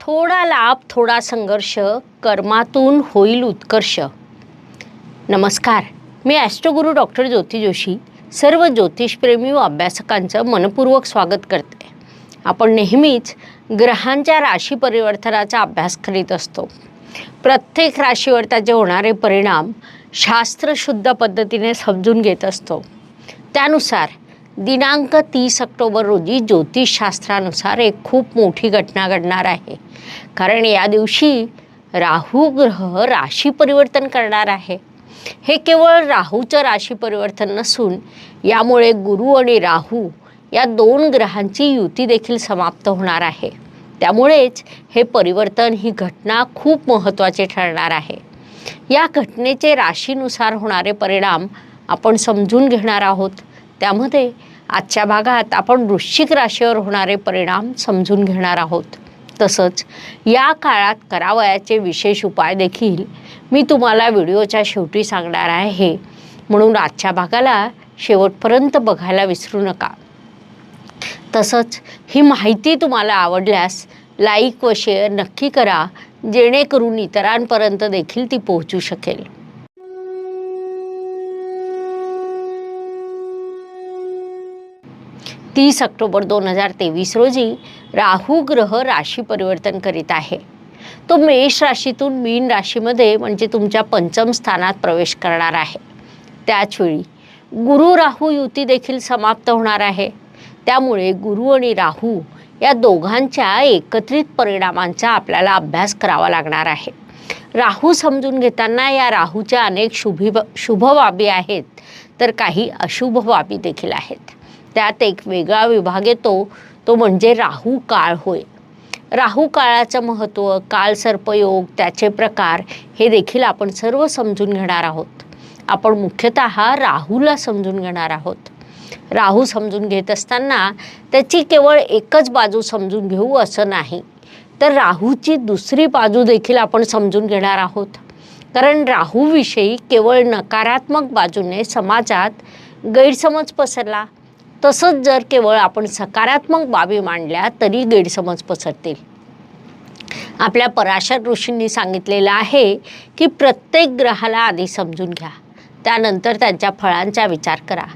थोडा लाभ थोडा संघर्ष, कर्मातून होईल उत्कर्ष. नमस्कार, मी ॲस्ट्रोगुरू डॉक्टर ज्योती जोशी सर्व ज्योतिषप्रेमी व अभ्यासकांचं मनपूर्वक स्वागत करते. आपण नेहमीच ग्रहांच्या राशी परिवर्तनाचा अभ्यास करीत असतो. प्रत्येक राशीवर त्याचे होणारे परिणाम शास्त्रशुद्ध पद्धतीने समजून घेत असतो. त्यानुसार दिनांक 30 ऑक्टोबर रोजी ज्योतिषशास्त्रानुसार एक खूप मोठी घटना घडणार आहे. कारण या दिवशी राहू ग्रह राशी परिवर्तन करणार आहे. हे केवळ राहूचं राशी परिवर्तन नसून यामुळे गुरु आणि राहू या दोन ग्रहांची युती देखील समाप्त होणार आहे. त्यामुळेच हे परिवर्तन, ही घटना खूप महत्त्वाची ठरणार आहे. या घटनेचे राशीनुसार होणारे परिणाम आपण समजून घेणार आहोत. त्यामध्ये आजच्या भागात आपण वृश्चिक राशीवर होणारे परिणाम समजून घेणार आहोत. तसंच या काळात करावयाचे विशेष उपाय देखील मी तुम्हाला व्हिडिओच्या शेवटी सांगणार आहे. म्हणून आजच्या भागाला शेवटपर्यंत बघायला विसरू नका. तसंच ही माहिती तुम्हाला आवडल्यास लाईक व शेअर नक्की करा, जेणेकरून इतरांपर्यंत देखील ती पोहोचू शकेल. तीस ऑक्टोबर 2023 रोजी राहू ग्रह राशी परिवर्तन करीत आहे. तो मेष राशीतून मीन राशीमध्ये म्हणजे तुमच्या पंचम स्थानात प्रवेश करणार आहे. त्याचवेळी गुरु राहू युती देखील समाप्त होणार आहे. त्यामुळे गुरु आणि राहू या दोघांच्या एकत्रित परिणामांचा आपल्याला अभ्यास करावा लागणार आहे. राहू समजून घेताना या राहूच्या अनेक शुभ बाबी आहेत, तर काही अशुभ बाबी देखील आहेत. त्यात एक वेगळा विभाग येतो, तो म्हणजे राहू काळ होय. राहू काळाचं महत्त्व, काल सर्पयोग, त्याचे प्रकार हे देखील आपण सर्व समजून घेणार आहोत. आपण मुख्यतः राहूला समजून घेणार आहोत. राहू समजून घेत असताना त्याची केवळ एकच बाजू समजून घेऊ असं नाही, तर राहूची दुसरी बाजू देखील आपण समजून घेणार आहोत. कारण राहूविषयी केवळ नकारात्मक बाजूने समाजात गैरसमज पसरला. तसंच जर केवळ आपण सकारात्मक बाबी मांडल्या तरी गैरसमज पसरतील. आपल्या पराशर ऋषींनी सांगितलेलं आहे की प्रत्येक ग्रहाला आधी समजून घ्या, त्यानंतर त्यांच्या फळांचा विचार करा.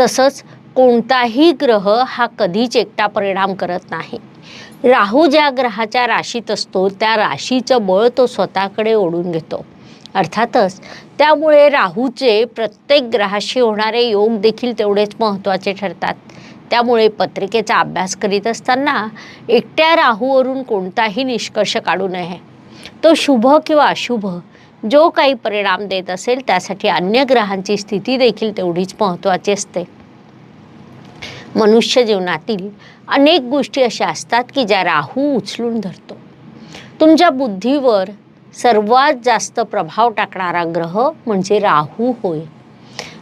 तसंच कोणताही ग्रह हा कधीच एकटा परिणाम करत नाही. राहू ज्या ग्रहाच्या राशीत असतो त्या राशीचं बळ तो स्वतःकडे ओढून घेतो. अर्थातच त्यामुळे राहूचे प्रत्येक ग्रहाशी होणारे योग देखील तेवढेच महत्त्वाचे ठरतात. त्यामुळे पत्रिकेचा अभ्यास करीत असताना एकट्या राहूवरून कोणताही निष्कर्ष काढू नये. तो शुभ किंवा अशुभ जो काही परिणाम देत असेल त्यासाठी अन्य ग्रहांची स्थिती देखील तेवढीच महत्त्वाची असते. मनुष्य जीवनातील अनेक गोष्टी अशा असतात की ज्या राहू उचलून धरतो. तुमच्या बुद्धीवर सर्वात जास्त प्रभाव टाकणारा ग्रह म्हणजे राहू होय.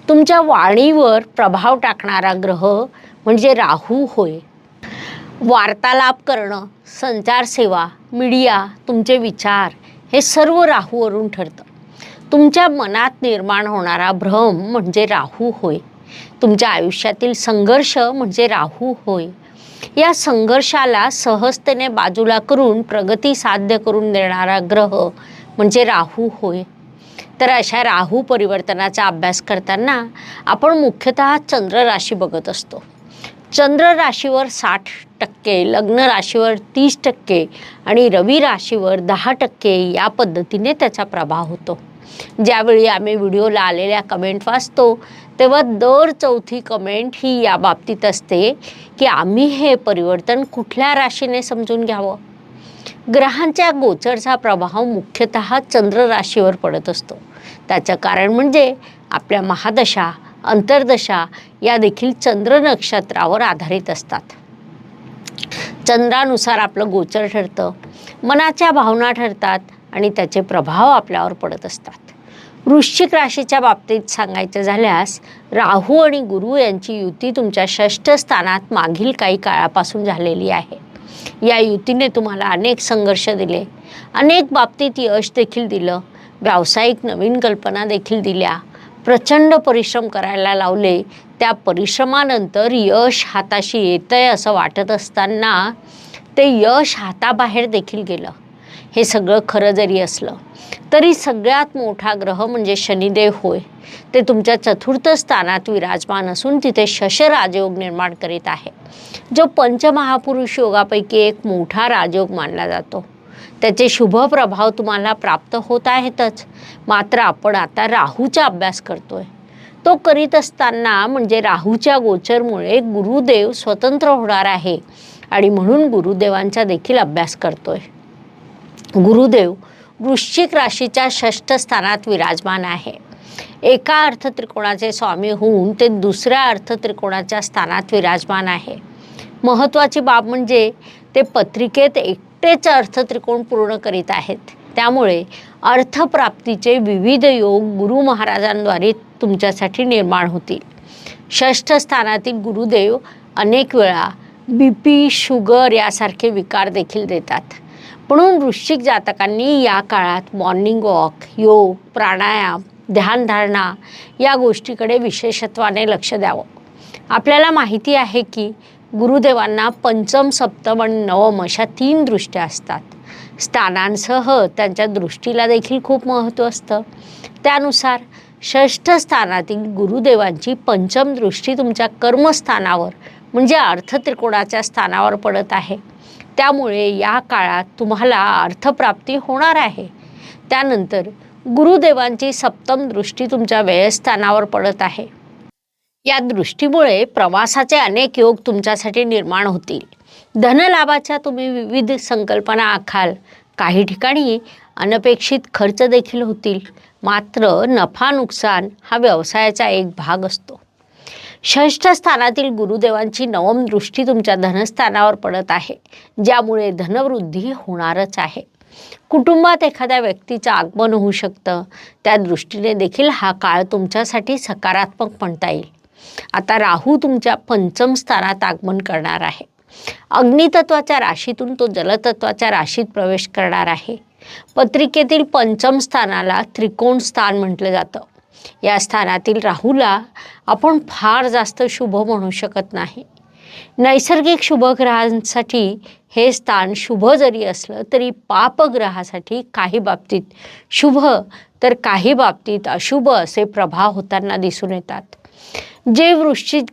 तुमच्या वाणीवर प्रभाव टाकणारा ग्रह म्हणजे राहू होय. वार्तालाप करणं, संचार सेवा, मीडिया, तुमचे विचार हे सर्व राहूवरून ठरतं. तुमच्या मनात निर्माण होणारा भ्रम म्हणजे राहू होय. तुमच्या आयुष्यातील संघर्ष म्हणजे राहू होय. या संघर्षाला सहजतेने बाजूला करून प्रगती साध्य करून देणारा ग्रह म्हणजे राहू होय. तर अशा राहू परिवर्तनाचा अभ्यास करताना आपण मुख्यतः चंद्र राशी बघत असतो. चंद्र राशीवर 60%, लग्न राशीवर 30% आणि रवी राशीवर 10% या पद्धतीने त्याचा प्रभाव होतो. ज्यावेळी आम्ही व्हिडिओला आलेल्या कमेंट वाचतो तेव्हा दर चौथी कमेंट ही या बाबतीत असते की आम्ही हे परिवर्तन कुठल्या राशीने समजून घ्यावं. ग्रहांच्या गोचरचा प्रभाव मुख्यतः चंद्र राशीवर पडत असतो. त्याचं कारण म्हणजे आपल्या महादशा, अंतर्दशा या देखील चंद्र नक्षत्रावर आधारित असतात. चंद्रानुसार आपलं गोचर ठरतं, मनाच्या भावना ठरतात आणि त्याचे प्रभाव आपल्यावर पडत असतात. वृश्चिक राशीच्या बाबतीत सांगायचं झाल्यास राहू आणि गुरु यांची युती तुमच्या 6ष्ठ स्थानात मागील काही काळापासून झालेली आहे. या युतीने तुम्हाला अनेक संघर्ष दिले, अनेक बाबतीत यश देखील दिलं, व्यावसायिक नवीन कल्पना देखील दिल्या, प्रचंड परिश्रम करायला लावले. त्या परिश्रमानंतर यश हाताशी येतंय असं वाटत असताना ते यश हाताबाहेर देखील गेलं. हे सगळं खरं जरी असलं तरी सगळ्यात मोठा ग्रह म्हणजे शनिदेव होय, ते तुमच्या चतुर्थ स्थानात विराजमान असून तिथे शश राजयोग निर्माण करीत आहे, जो पंचमहापुरुष योगापैकी एक मोठा राजयोग मानला जातो. त्याचे शुभ प्रभाव तुम्हाला प्राप्त होत आहेतच, मात्र आपण आता राहूचा अभ्यास करतोय. तो करीत असताना म्हणजे राहूच्या गोचरमुळे गुरुदेव स्वतंत्र होणार आहे आणि म्हणून गुरुदेवांचा देखील अभ्यास करतोय. गुरुदेव वृश्चिक राशीच्या 6ष्ठ स्थानात विराजमान आहे. एका अर्थत्रिकोणाचे स्वामी होऊन ते दुसऱ्या अर्थत्रिकोणाच्या स्थानात विराजमान आहे. महत्त्वाची बाब म्हणजे ते पत्रिकेत एकटेच अर्थत्रिकोण पूर्ण करीत आहेत. त्यामुळे अर्थप्राप्तीचे विविध योग गुरु महाराजांद्वारे तुमच्यासाठी निर्माण होतील. 6ष्ठ स्थानातील गुरुदेव अनेक वेळा BP, शुगर यासारखे विकार देखील देतात. म्हणून वृश्चिक जातकांनी या काळात मॉर्निंग वॉक, योग, प्राणायाम, ध्यानधारणा या गोष्टीकडे विशेषत्वाने लक्ष द्यावं. आपल्याला माहिती आहे की गुरुदेवांना पंचम, सप्तम आणि नवम अशा 3 दृष्ट्या असतात. स्थानांसह त्यांच्या दृष्टीला देखील खूप महत्त्व असतं. त्यानुसार 6ष्ठ स्थानातील गुरुदेवांची पंचम दृष्टी तुमच्या कर्मस्थानावर म्हणजे अर्थत्रिकोणाच्या स्थानावर पडत आहे. त्यामुळे या काळात तुम्हाला अर्थप्राप्ती होणार आहे. त्यानंतर गुरुदेवांची सप्तम दृष्टी तुमच्या व्ययस्थानावर पडत आहे. या दृष्टीमुळे प्रवासाचे अनेक योग तुमच्यासाठी निर्माण होतील. धनलाभाच्या तुम्ही विविध संकल्पना आखाल. काही ठिकाणी अनपेक्षित खर्च देखील होतील. मात्र नफा नुकसान हा व्यवसायाचा एक भाग असतो. 6ष्ठ स्थानातील गुरुदेवांची नवम दृष्टी तुमच्या धनस्थानावर पडत आहे, ज्यामुळे धनवृद्धी होणारच आहे. कुटुंबात एखाद्या व्यक्तीचं आगमन होऊ शकतं. त्या दृष्टीने देखील हा काळ तुमच्यासाठी सकारात्मक म्हणता येईल. आता राहू तुमच्या पंचम स्थानात आगमन करणार आहे. अग्नितत्वाच्या राशीतून तो जलतत्वाच्या राशीत प्रवेश करणार आहे. पत्रिकेतील पंचम स्थानाला त्रिकोण स्थान म्हटलं जातं. या स्थानातील राहूला आपण फार जास्त शुभ म्हणू शकत नाही. नैसर्गिक शुभग्रहांसाठी हे स्थान शुभ जरी असलं तरी पापग्रहासाठी काही बाबतीत शुभ तर काही बाबतीत अशुभ असे प्रभाव होताना दिसून येतात. जे वृश्चिक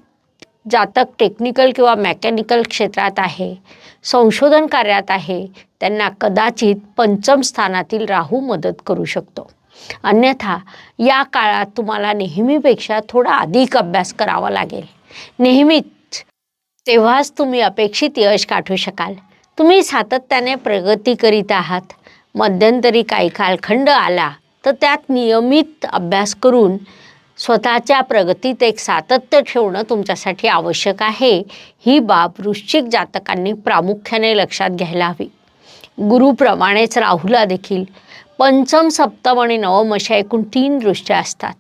जातक टेक्निकल किंवा मेकॅनिकल क्षेत्रात आहे, संशोधन कार्यात आहे, त्यांना कदाचित पंचम स्थानातील राहू मदत करू शकतो. अन्यथा या काळात तुम्हाला नेहमीपेक्षा थोडा अधिक अभ्यास करावा लागेल. नेहमीच तेव्हाच तुम्ही अपेक्षित यश गाठू शकाल. तुम्ही सातत्याने प्रगती करीत आहात. मध्यंतरी काही कालखंड आला तर त्यात नियमित अभ्यास करून स्वतःच्या प्रगतीत एक सातत्य ठेवणं तुमच्यासाठी आवश्यक आहे. ही बाब वृश्चिक जातकांनी प्रामुख्याने लक्षात घ्यायला हवी. गुरुप्रमाणेच राहूला देखील पंचम, सप्तम आणि नवम अशा एकूण 3 दृष्ट्या असतात.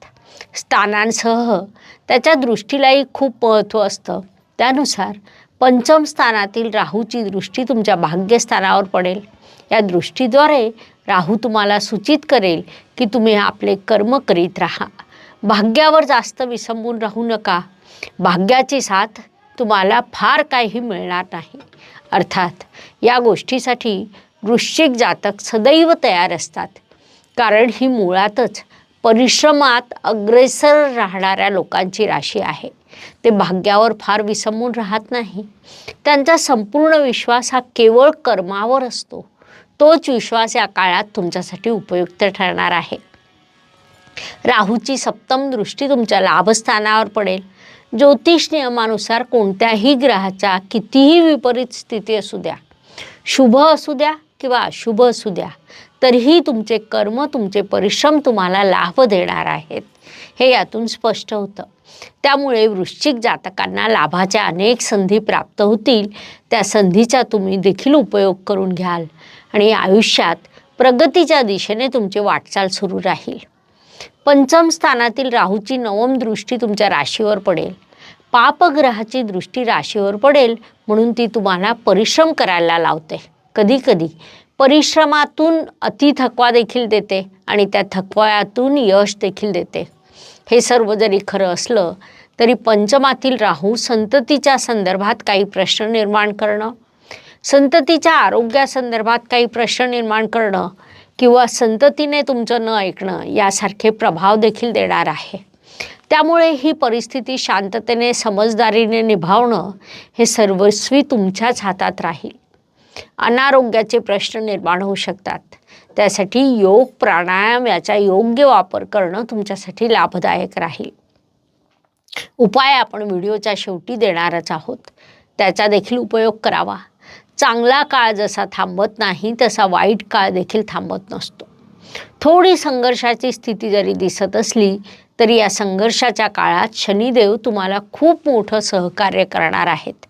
स्थानांसह त्याच्या दृष्टीलाही खूप महत्त्व असतं. त्यानुसार पंचम स्थानातील राहूची दृष्टी तुमच्या भाग्यस्थानावर पडेल. या दृष्टीद्वारे राहू तुम्हाला सूचित करेल की तुम्ही आपले कर्म करीत राहा. भाग्यावर जास्त विसंबून राहू नका. भाग्याची साथ तुम्हाला फार काही मिळणार नाही. अर्थात या गोष्टीसाठी वृश्चिक जातक सदैव तयार असतात, कारण ही मुळातच परिश्रमात अग्रेसर राहणाऱ्या लोकांची राशी आहे. ते भाग्यावर फार विसंबून राहत नाही. त्यांचा संपूर्ण विश्वास हा केवळ कर्मावर असतो. तोच विश्वास या काळात तुमच्यासाठी उपयुक्त ठरणार आहे. राहूची सप्तम दृष्टी तुमच्या लाभस्थानावर पडेल. ज्योतिष नियमानुसार कोणत्याही ग्रहाचा कितीही विपरीत स्थिती असू द्या, शुभ असू द्या किंवा अशुभ असू द्या, तरीही तुमचे कर्म, तुमचे परिश्रम तुम्हाला लाभ देणार आहेत, हे यातून स्पष्ट होतं. त्यामुळे वृश्चिक जातकांना लाभाच्या अनेक संधी प्राप्त होतील. त्या संधीचा तुम्ही देखील उपयोग करून घ्याल आणि आयुष्यात प्रगतीच्या दिशेने तुमची वाटचाल सुरू राहील. पंचम स्थानातील राहूची नवम दृष्टी तुमच्या राशीवर पडेल. पापग्रहाची दृष्टी राशीवर पडेल म्हणून ती तुम्हाला परिश्रम करायला लावते. कधीकधी परिश्रमातून अति थकवा देखील देते आणि त्या थकव्यातून यश देखील देते. हे सर्व जरी खरं असलं तरी पंचमातील राहू संततीच्या संदर्भात काही प्रश्न निर्माण करणं, संततीच्या आरोग्यासंदर्भात काही प्रश्न निर्माण करणं किंवा संततीने तुमचं न ऐकणं यासारखे प्रभाव देखील देणार आहे. त्यामुळे ही परिस्थिती शांततेने समजदारीने निभावणं हे सर्वस्वी तुमच्याच हातात राहील. अनारोग्याचे प्रश्न निर्माण होऊ शकतात. त्यासाठी योग प्राणायाम याचा योग्य वापर करणं तुमच्यासाठी लाभदायक राहील. उपाय आपण व्हिडिओच्या शेवटी देणारच आहोत. त्याचा देखील उपयोग करावा. चांगला काळ जसा थांबत नाही तसा वाईट काळ देखील थांबत नसतो. थोडी संघर्षाची स्थिती जरी दिसत असली तरी या संघर्षाच्या काळात शनिदेव तुम्हाला खूप मोठं सहकार्य करणार आहेत.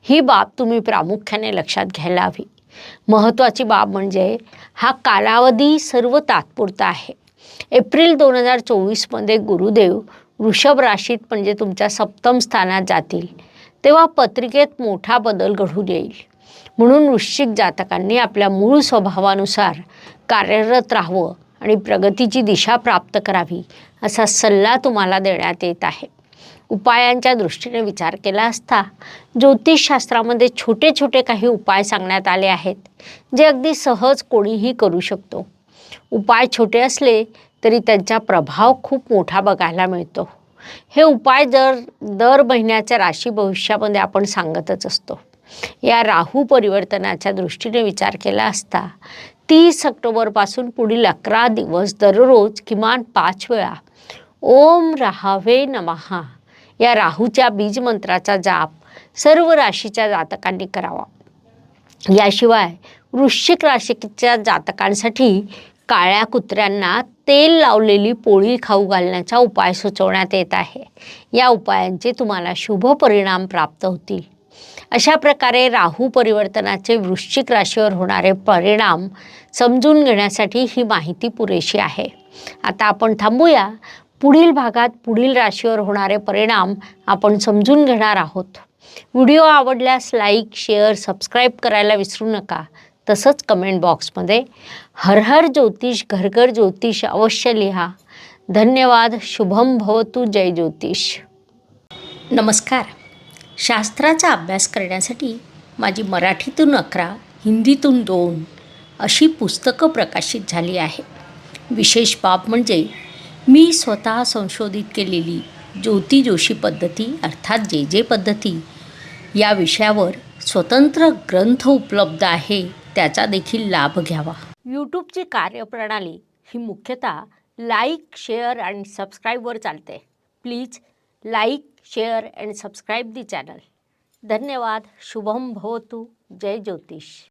ही बाब तुम्ही प्रामुख्याने लक्षात घ्यायला हवी. महत्त्वाची बाब म्हणजे हा कालावधी सर्व तात्पुरता आहे. एप्रिल 2024मध्ये गुरुदेव वृषभ राशीत म्हणजे तुमच्या सप्तम स्थानात जातील तेव्हा पत्रिकेत मोठा बदल घडून येईल. म्हणून वृश्चिक जातकांनी आपल्या मूळ स्वभावानुसार कार्यरत राहावं आणि प्रगतीची दिशा प्राप्त करावी असा सल्ला तुम्हाला देण्यात येत आहे. उपायांच्या दृष्टीने विचार केला असता ज्योतिषशास्त्रामध्ये छोटे छोटे काही उपाय सांगण्यात आले आहेत जे अगदी सहज कोणीही करू शकतो. उपाय छोटे असले तरी त्यांचा प्रभाव खूप मोठा बघायला मिळतो. हे उपाय दर महिन्याच्या राशी भविष्यामध्ये आपण सांगतच असतो. या राहू परिवर्तनाच्या दृष्टीने विचार केला असता 30 ऑक्टोबरपासून पुढील 11 दिवस दररोज किमान 5 वेळा ओम राहावे नमः या राहूच्या बीज मंत्राचा जाप सर्व राशीच्या जातकांनी करावा. याशिवाय वृश्चिक राशीच्या जातकांसाठी काळ्या कुत्र्यांना तेल लावलेली पोळी खाऊ घालण्याचा उपाय सुचवण्यात येत आहे. या उपायांचे तुम्हाला शुभ परिणाम प्राप्त होतील. अशा प्रकारे राहू परिवर्तनाचे वृश्चिक राशीवर होणारे परिणाम समजून घेण्यासाठी ही माहिती पुरेशी आहे. आता आपण थांबूया. पुढील भागात पुढील राशीवर होणारे परिणाम आपण समजून घेणार आहोत. व्हिडिओ आवडल्यास लाईक, शेअर, सबस्क्राईब करायला विसरू नका. तसंच कमेंट बॉक्समध्ये हर हर ज्योतिष, घर घर ज्योतिष अवश्य लिहा. धन्यवाद. शुभम भवतु. जय ज्योतिष. नमस्कार. शास्त्राचा अभ्यास करण्यासाठी माझी मराठीतून 11, हिंदीतून 2 अशी पुस्तकं प्रकाशित झाली आहे. विशेष बाब म्हणजे मी स्वतः संशोधित केलेली ज्योती जोशी पद्धती अर्थात जे पद्धती या विषयावर स्वतंत्र ग्रंथ उपलब्ध आहे. त्याचा देखील लाभ घ्यावा. यूट्यूबची कार्यप्रणाली ही मुख्यतः लाईक, शेअर आणि सबस्क्राईबवर चालते. Please like, share and subscribe the channel. धन्यवाद. शुभम भवतु. जय ज्योतिष.